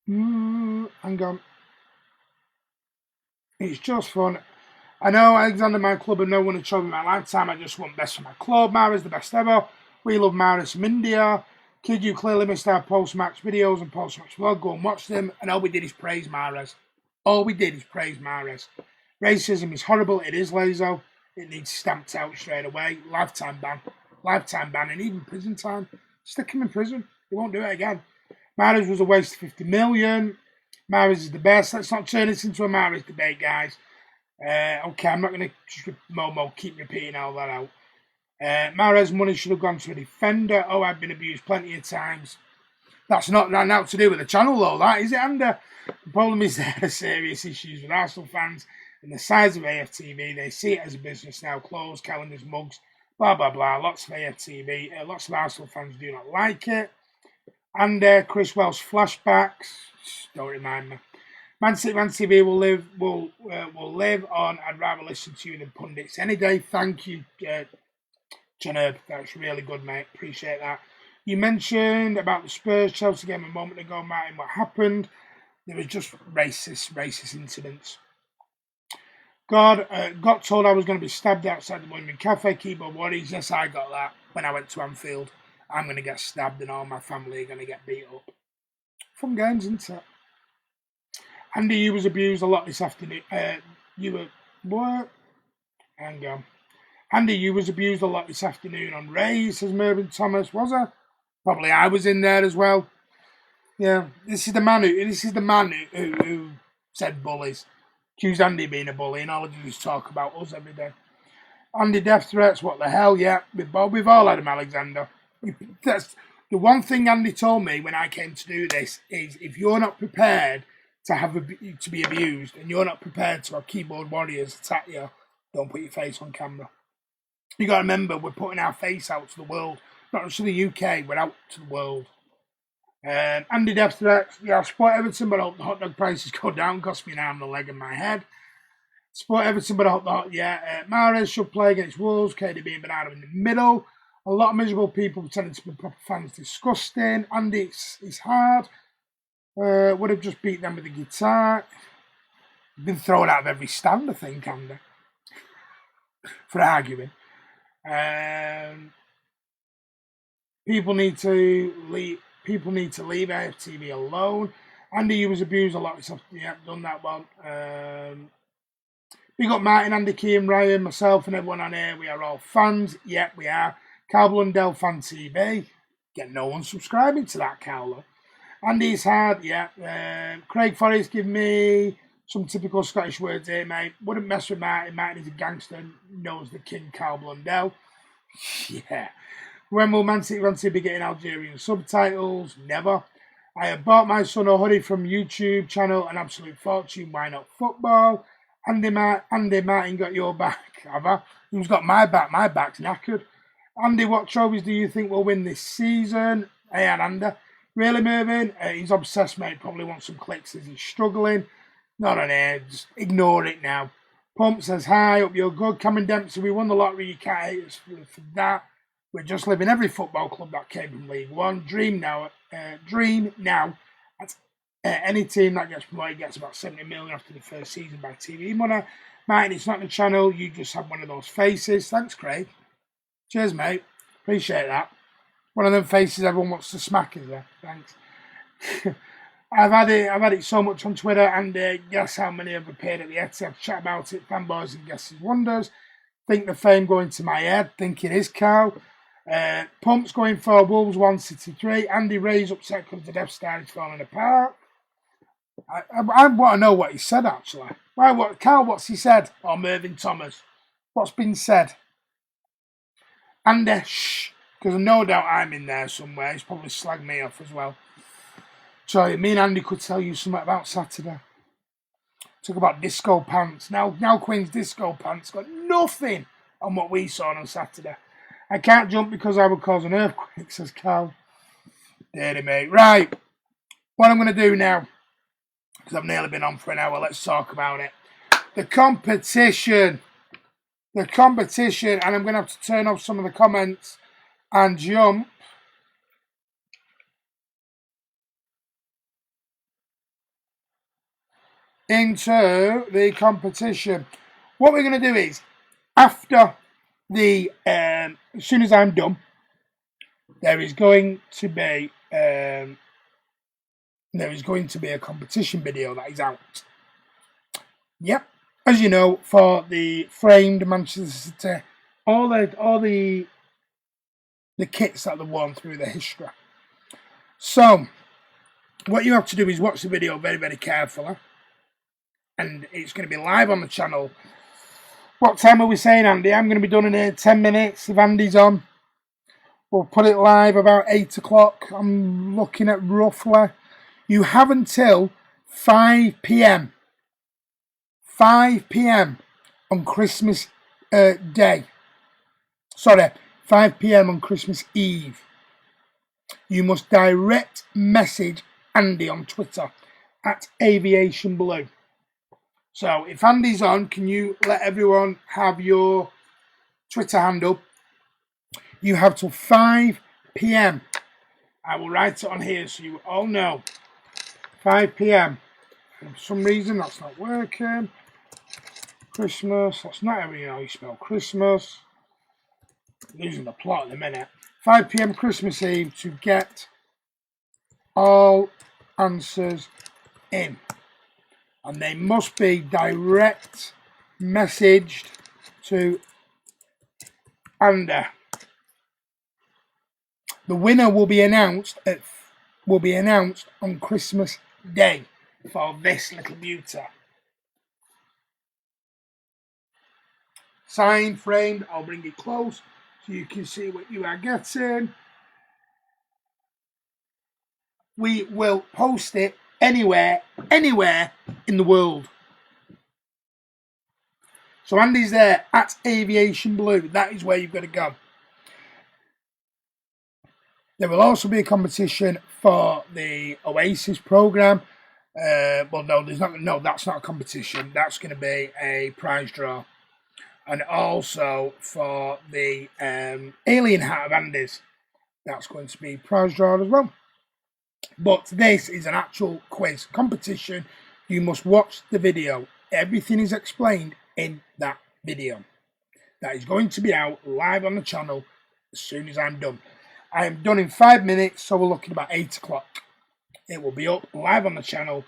Hang on. It's just fun. I know Alexander, my club, and no one had shown me my lifetime. I just want best for my club. Mahrez the best ever. We love Mahrez from India. Kid, you clearly missed our post-match videos and post-match vlog. Go and watch them. And all we did is praise Mahrez. Racism is horrible. It is, Lazo. It needs stamped out straight away. Lifetime ban, and even prison time. Stick him in prison. He won't do it again. Mahrez was a waste of 50 million. Mahrez is the best. Let's not turn this into a Mahrez debate, guys. Okay, I'm not going to just keep repeating all that out. Mahrez money should have gone to a defender. Oh, I've been abused plenty of times. That's not now to do with the channel, though, that is it, Andy? The problem is there are serious issues with Arsenal fans and the size of AFTV. They see it as a business now. Clothes, calendars, mugs, blah, blah, blah. Lots of AFTV. Lots of Arsenal fans do not like it. And Chris Wells flashbacks. Don't remind me. Man City Man TV will live on. I'd rather listen to you than pundits any day. Thank you, Janeb. That's really good, mate. Appreciate that. You mentioned about the Spurs Chelsea game a moment ago, Martin. What happened? There was just racist incidents. Got told I was going to be stabbed outside the Monument Cafe. Keyboard Warriors. Yes, I got that when I went to Anfield. I'm going to get stabbed and all my family are going to get beat up. Fun games, isn't it? Andy, you was abused a lot this afternoon. What? Hang on. Andy, you was abused a lot this afternoon on Ray, says Mervyn Thomas. Was I? Probably I was in there as well. Yeah, this is the man who said bullies. Accused Andy being a bully, and all of you just talk about us every day. Andy, death threats, what the hell? Yeah, we've all had them, Alexander. That's the one thing Andy told me when I came to do this is if you're not prepared to be abused and you're not prepared to have keyboard warriors attack you, don't put your face on camera. You got to remember, we're putting our face out to the world, not just to the UK, we're out to the world. Andy death threats. Yeah, I support Everton, but I hope the hot dog prices go down. Cost me an arm, a leg, and my head. Support Everton, but I hope Mahrez should play against Wolves. KDB and Bernardo in the middle. A lot of miserable people pretending to be proper fans. Disgusting. Andy, it's hard. Would have just beat them with a guitar. Been thrown out of every stand, I think, Andy, for arguing. People need to leave AFTV alone. Andy, you was abused a lot. Yeah, done that one. We got Martin, Andy, Kiam, Ryan, myself, and everyone on here. We are all fans. Yeah, we are. Carl Blundell Fan TV. Get no one subscribing to that, Carlo. Andy's hard. Yeah. Craig Forrest, give me some typical Scottish words here, mate. Wouldn't mess with Martin. Martin is a gangster. Knows the king, Carl Blundell. Yeah. When will Man City be getting Algerian subtitles? Never. I have bought my son a hoodie from YouTube channel, an absolute fortune. Why not football? Andy Martin got your back, have I? Who's got my back? My back's knackered. Andy, what trophies do you think will win this season? Hey, Andy. Really, Mervyn? He's obsessed, mate. Probably wants some clicks as he's struggling. Not on air. Just ignore it now. Pump says, hi, hope you're good. Cameron Dempsey, we won the lottery. You can't hate us for that. We're just living every football club that came from League One. Dream now at any team that gets promoted gets about 70 million after the first season by TV money. Martin, it's not the channel. You just have one of those faces. Thanks, Craig. Cheers, mate. Appreciate that. One of them faces everyone wants to smack, is there? Thanks. I've had it so much on Twitter, and guess how many have appeared at the Etihad, chat about it, fanboys and guesses wonders. Think the fame going to my head. Think it is Carl. Pump's going for Wolves 1 City 3. Andy Ray's upset because the Death Star is falling apart. I want to know what he said, actually. Carl, what's he said? Or Mervyn Thomas? What's been said? Andy, shh. Because no doubt I'm in there somewhere. He's probably slagged me off as well. So me and Andy could tell you something about Saturday. Talk about disco pants. Now Queen's disco pants got nothing on what we saw on Saturday. I can't jump because I would cause an earthquake, says Carl. Dirty mate. Right. What I'm going to do now, because I've nearly been on for an hour, let's talk about it. The competition. And I'm going to have to turn off some of the comments and jump into the competition. What we're going to do is, after the as soon as I'm done, there is going to be a competition video that is out. Yep, as you know, for the framed Manchester City, all the kits that they've worn through the history. So, what you have to do is watch the video very, very carefully. And it's going to be live on the channel. What time are we saying, Andy? I'm going to be done in here 10 minutes. If Andy's on, we'll put it live about 8 o'clock. I'm looking at roughly. You have until 5 p.m. 5 p.m. on Christmas Day. Sorry, 5 p.m. on Christmas Eve. You must direct message Andy on Twitter at Aviation Blue. So if Andy's on, can you let everyone have your Twitter handle? You have till 5 p.m. I will write it on here so you all know. 5 p.m. For some reason that's not working. Christmas, that's not how you spell Christmas. Losing the plot in a minute. 5 p.m. Christmas Eve to get all answers in. And they must be direct messaged to Andy. The winner will be announced on Christmas Day for this little beauty. Signed, framed. I'll bring it close so you can see what you are getting. We will post it anywhere in the world. So Andy's there at Aviation Blue. That is where you've got to go. There will also be a competition for the Oasis program. Well, no, there's not. No, that's not a competition. That's going to be a prize draw, and also for the Alien Hat of Andy's, that's going to be prize draw as well. But this is an actual quiz competition. You must watch the video. Everything is explained in that video. That is going to be out live on the channel as soon as I'm done. I am done in 5 minutes, so we're looking about 8 o'clock. It will be up live on the channel.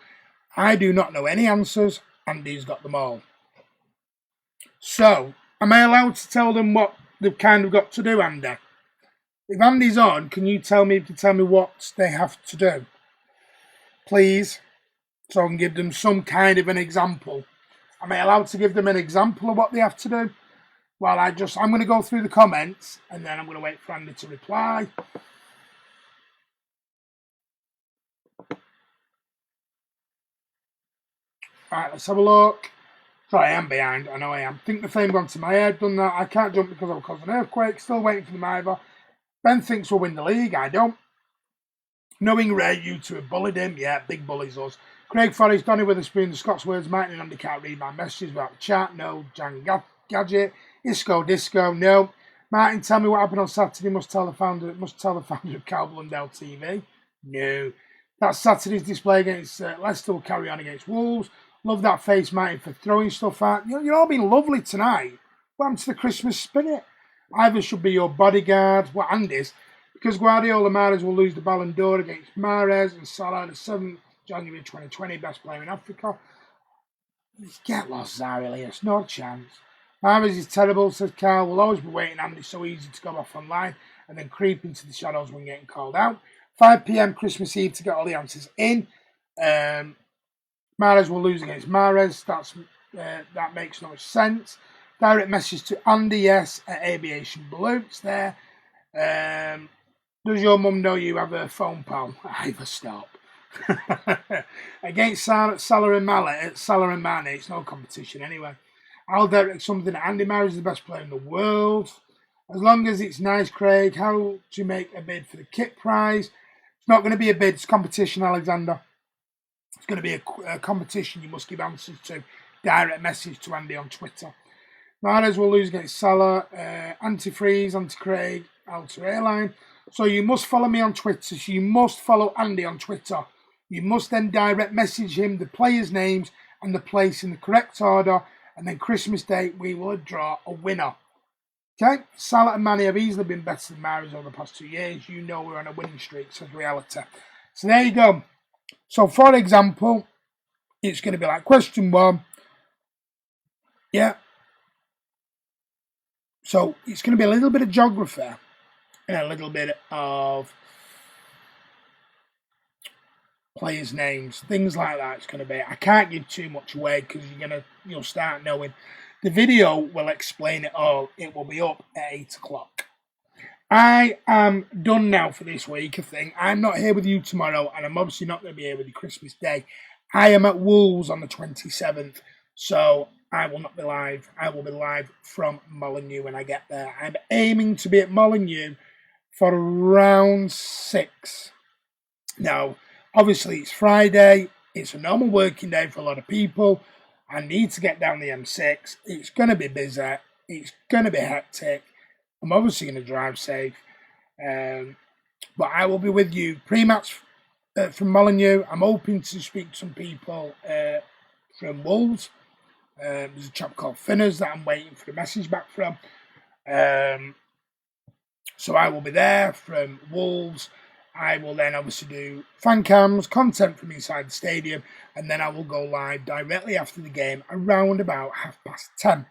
I do not know any answers. Andy's got them all. So, am I allowed to tell them what they've kind of got to do, Andy? If Andy's on, can you tell me what they have to do? Please, so I can give them some kind of an example. Am I allowed to give them an example of what they have to do? Well, I'm going to go through the comments and then I'm going to wait for Andy to reply. Alright, let's have a look. Sorry, I am behind. I know I am. Think the fame gone to my head. Done that. I can't jump because I'll cause an earthquake. Still waiting for the Miver. Ben thinks we'll win the league. I don't. Knowing Ray, you two have bullied him. Yeah, big bullies us. Craig Forrest, Donny Witherspoon, the Scots words, Martin and Andy can't read my messages without the chat. No. Jan Gadget. Isco Disco. No. Martin, tell me what happened on Saturday. Must tell the founder of Cal Blundell TV. No. That Saturday's display against Leicester will carry on against Wolves. Love that face, Martin, for throwing stuff out. You're all being lovely tonight. What happened to the Christmas spirit? Either should be your bodyguard, what Andy's, because Guardiola Mahrez will lose the Ballon d'Or against Mahrez and Salah the 7th January 2020, best player in Africa. Get lost, Zarilius, no chance. Mahrez is terrible, says Carl. Will always be waiting, Andy, so easy to go off online and then creep into the shadows when getting called out. 5 p.m. Christmas Eve to get all the answers in. Mahrez will lose against Mahrez. That makes no sense. Direct message to Andy, yes, at Aviation Blue. It's there. Does your mum know you have a phone, pal? Either stop. Against Salah and Mane, it's no competition anyway. I'll direct something at Andy. Mahrez is the best player in the world. As long as it's nice, Craig. How to make a bid for the kit prize? It's not going to be a bid. It's competition, Alexander. It's going to be a competition you must give answers to. Direct message to Andy on Twitter. Mahrez will lose against Salah. Anti-freeze, anti-Craig, Alter Airline. So you must follow me on Twitter. So you must follow Andy on Twitter. You must then direct message him the players' names and the place in the correct order. And then Christmas Day, we will draw a winner. Okay? Salah and Mane have easily been better than Mahrez over the past 2 years. You know we're on a winning streak, says reality. So there you go. So for example, it's going to be like question 1. Yeah. So it's going to be a little bit of geography and a little bit of players' names, things like that. It's going to be. I can't give too much away because you'll start knowing. The video will explain it all. It will be up at 8 o'clock. I am done now for this week. I think I'm not here with you tomorrow, and I'm obviously not going to be here with you Christmas Day. I am at Wolves on the 27th, so I will not be live. I will be live from Molineux when I get there. I'm aiming to be at Molineux for around 6. Now, obviously, it's Friday. It's a normal working day for a lot of people. I need to get down the M6. It's going to be busy. It's going to be hectic. I'm obviously going to drive safe. But I will be with you pre-match from Molineux. I'm hoping to speak to some people from Wolves. There's a chap called Finners that I'm waiting for a message back from. So I will be there from Wolves. I will then obviously do fan cams, content from inside the stadium, and then I will go live directly after the game around about 10:30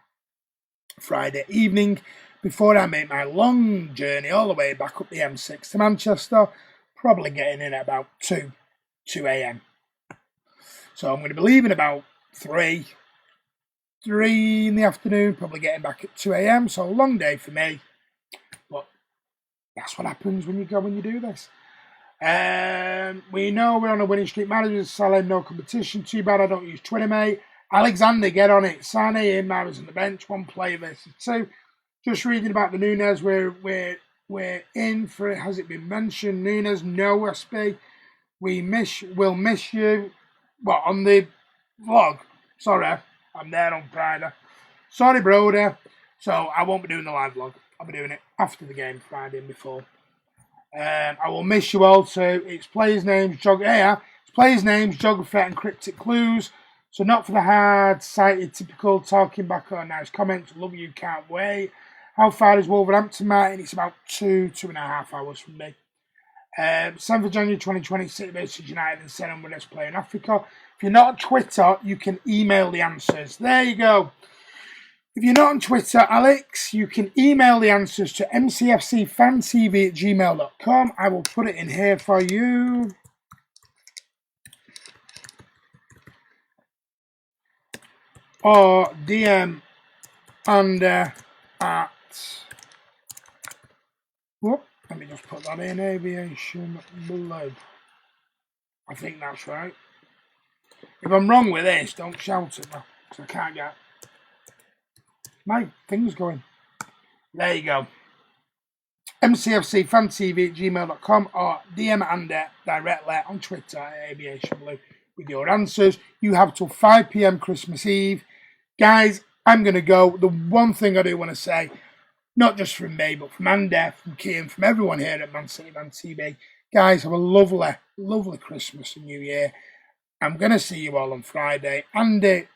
Friday evening before I make my long journey all the way back up the M6 to Manchester, probably getting in at about 2 a.m. So I'm going to be leaving about 3 in the afternoon, probably getting back at 2 a.m. So a long day for me, but that's what happens when you do this. We know we're on a winning streak. Managers, Salah, no competition. Too bad I don't use Twitter, mate. Alexander, get on it. Sane in, Mahrez on the bench. 1 player versus 2. Just reading about the Nunes. We're in for it. Has it been mentioned? Nunes, no SB. We'll miss you. What, on the vlog? Sorry, I'm there on Friday. Sorry, Brody. So I won't be doing the live vlog. I'll be doing it after the game, Friday and before. I will miss you all too. It's players' names, geography, and cryptic clues. So not for the hard-sighted, typical talking back on nice comments. Love you, can't wait. How far is Wolverhampton, Martin? It's about 2.5 hours from me. 7th of January 2020, City versus United and 7 best player in Africa. If you're not on Twitter, you can email the answers. There you go. If you're not on Twitter, Alex, you can email the answers to mcfcfantv@gmail.com. I will put it in here for you. Or DM under at... Whoop, let me just put that in, Aviation Blue. I think that's right. If I'm wrong with this, don't shout at me, because I can't get... My thing's going. There you go. mcfcfantv@gmail.com or DM Andy directly on Twitter at Aviation Blue with your answers. You have till 5 p.m. Christmas Eve. Guys, I'm going to go. The one thing I do want to say, not just from me, but from Andy, from Kiam, from everyone here at Man City Man TV. Guys, have a lovely, lovely Christmas and New Year. I'm going to see you all on Friday. Andy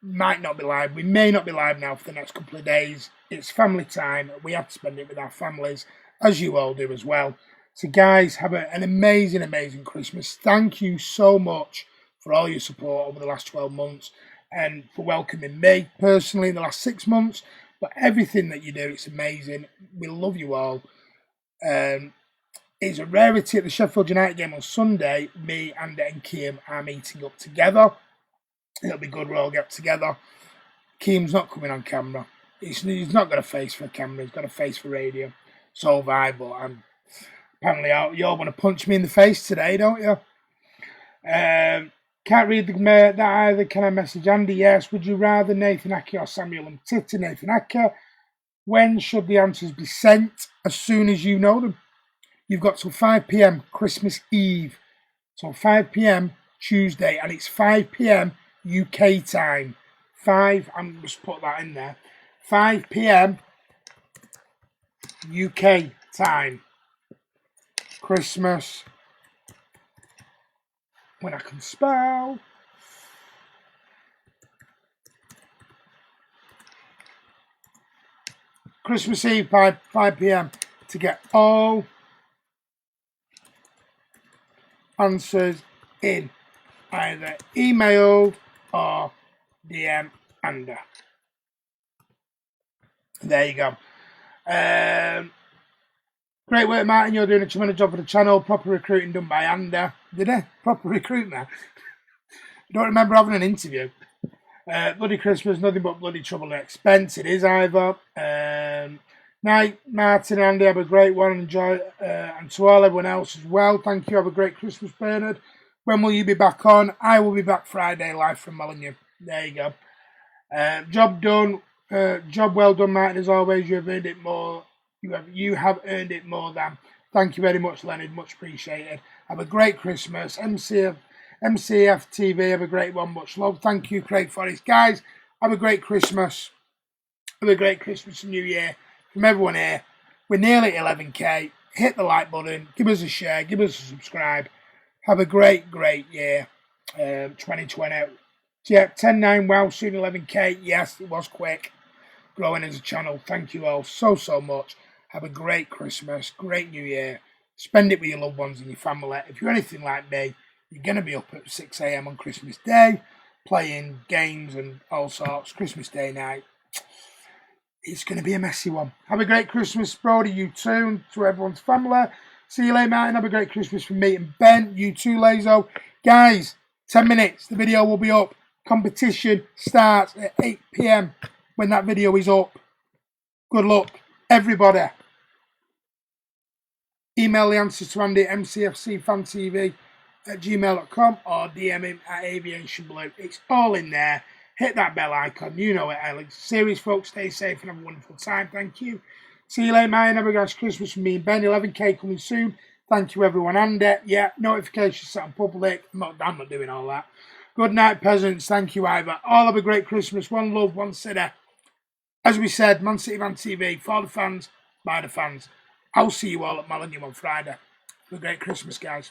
might not be live. We may not be live now for the next couple of days. It's family time. We have to spend it with our families, as you all do as well. So, guys, have an amazing, amazing Christmas. Thank you so much for all your support over the last 12 months and for welcoming me personally in the last 6 months. But everything that you do, it's amazing. We love you all. It's a rarity at the Sheffield United game on Sunday. Me, Andy and Kiam are meeting up together. It'll be good, we'll all get together. Kiam's not coming on camera. He's not got a face for a camera, he's got a face for radio. So have I, but apparently you all want to punch me in the face today, don't you? Can't read that either. Can I message Andy? Yes. Would you rather Nathan Ake or Samuel Umtiti? Nathan Ake. When should the answers be sent? As soon as you know them. You've got till 5 p.m. Christmas Eve. So 5 p.m. Tuesday, and it's 5 p.m. UK time. I'm just put that in there. 5 p.m. UK time. Christmas. When I can spell. Christmas Eve, 5 p.m. to get all answers in. Either email or DM Andy. There you go. Great work, Martin. You're doing a tremendous job for the channel. Proper recruiting done by Andy. Did I? Proper recruitment. I don't remember having an interview. Bloody Christmas, nothing but bloody trouble and expense. It is either. Night, Martin and Andy. Have a great one. Enjoy. And to all everyone else as well. Thank you. Have a great Christmas, Bernard. When will you be back on? I will be back Friday live from Molyneux. There you go. Job done. Job well done, Martin. As always, you have earned it more. You have earned it more than. Thank you very much, Leonard. Much appreciated. Have a great Christmas. MCF TV, have a great one. Much love. Thank you, Craig Forrest. Guys, have a great Christmas. Have a great Christmas and New Year from everyone here. We're nearly 11k. Hit the like button. Give us a share. Give us a subscribe. Have a great, great year. 2020. Yeah, 10-9. Wow, soon 11k. Yes, it was quick. Growing as a channel. Thank you all so much. Have a great Christmas, great New Year. Spend it with your loved ones and your family. If you're anything like me, you're going to be up at 6 a.m. on Christmas Day, playing games and all sorts. Christmas Day night. It's going to be a messy one. Have a great Christmas, Brody, you too, and to everyone's family. See you later, Martin. Have a great Christmas from me and Ben. You too, Lazo. Guys, 10 minutes. The video will be up. Competition starts at 8 p.m. when that video is up. Good luck, everybody. Email the answers to Andy at mcfcfantv@gmail.com or DM him at Aviation Blue. It's all in there. Hit that bell icon. You know it, Alex. Serious folks, stay safe and have a wonderful time. Thank you. See you later, mate. Have a nice Christmas from me and Ben. 11k coming soon. Thank you, everyone. And yeah, notifications set on public. I'm not doing all that. Good night, peasants. Thank you, Ivor. All have a great Christmas. One love, one city. As we said, Man City Man TV, for the fans, by the fans. I'll see you all at Molyneux on Friday. Have a great Christmas, guys.